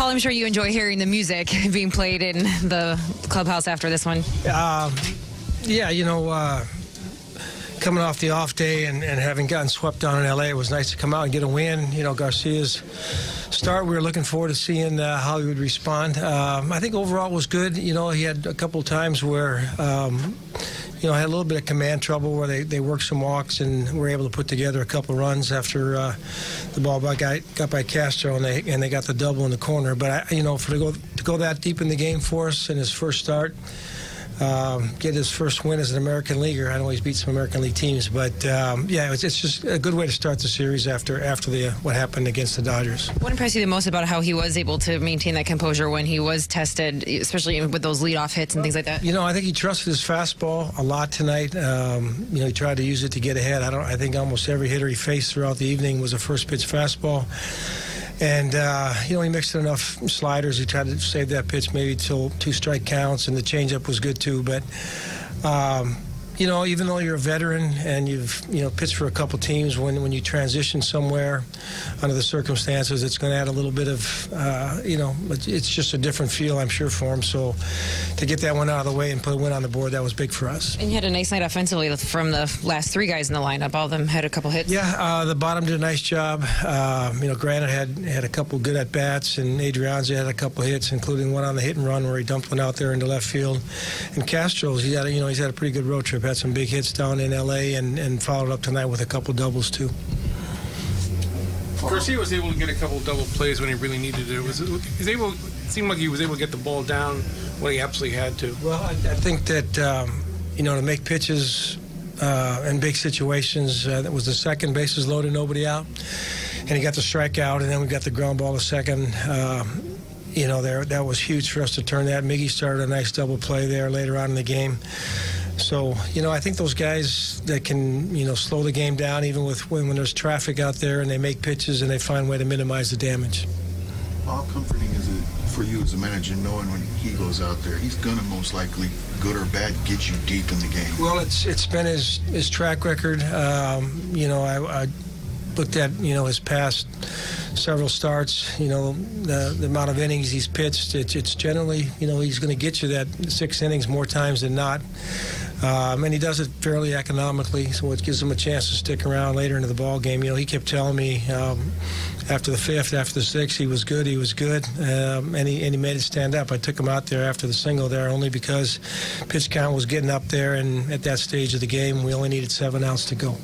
Paul, I'm sure you enjoy hearing the music being played in the clubhouse after this one. Yeah, you know, coming off the off day and having gotten swept down in L.A., it was nice to come out and get a win. You know, Garcia's start, we were looking forward to seeing how he would respond. I think overall it was good. You know, he had a couple of times where, you know, had a little bit of command trouble where they worked some walks and were able to put together a couple of runs after the ball got by Castro and they got the double in the corner. But, you know, to go that deep in the game for us in his first start, get his first win as an American leaguer. I know he's beat some American League teams, but yeah, it's just a good way to start the series after what happened against the Dodgers. What impressed you the most about how he was able to maintain that composure when he was tested, especially with those leadoff hits and things like that? You know, I think he trusted his fastball a lot tonight. You know, he tried to use it to get ahead. I think almost every hitter he faced throughout the evening was a first pitch fastball. And, you know, he mixed in enough sliders. He tried to save that pitch maybe till 2 strike counts, and the changeup was good too. But, you know, even though you're a veteran and you've, you know, pitched for a couple teams, when you transition somewhere under the circumstances, it's going to add a little bit of, you know, it's just a different feel, I'm sure, for him. So to get that one out of the way and put a win on the board, that was big for us. And you had a nice night offensively from the last 3 guys in the lineup. All of them had a couple hits. Yeah, the bottom did a nice job. You know, Granite had a couple good at-bats, and Adrianza had a couple hits, including one on the hit and run where he dumped one out there into left field. And Castro's, he's had a pretty good road trip. Had some big hits down in L.A. and followed up tonight with a couple doubles too. Garcia was able to get a couple double plays when he really needed it. It seemed like he was able to get the ball down when he absolutely had to. Well, I think that you know, to make pitches in big situations, that was the second bases loaded, nobody out, and he got the strikeout, and then we got the ground ball to second. You know, that was huge for us to turn that. Miggy started a nice double play there later on in the game. So, you know, I think those guys that can, you know, slow the game down even when there's traffic out there and they make pitches and they find a way to minimize the damage. How comforting is it for you as a manager knowing when he goes out there, he's going to most likely, good or bad, get you deep in the game? Well, it's been his track record. You know, I looked at, you know, his past several starts, you know, the amount of innings he's pitched, it's generally, you know, he's going to get you that 6 innings more times than not. And he does it fairly economically, so it gives him a chance to stick around later into the ball game. You know, he kept telling me after the 5th, after the 6th, he was good, and he made it stand up. I took him out there after the single there only because pitch count was getting up there, and at that stage of the game, we only needed 7 outs to go.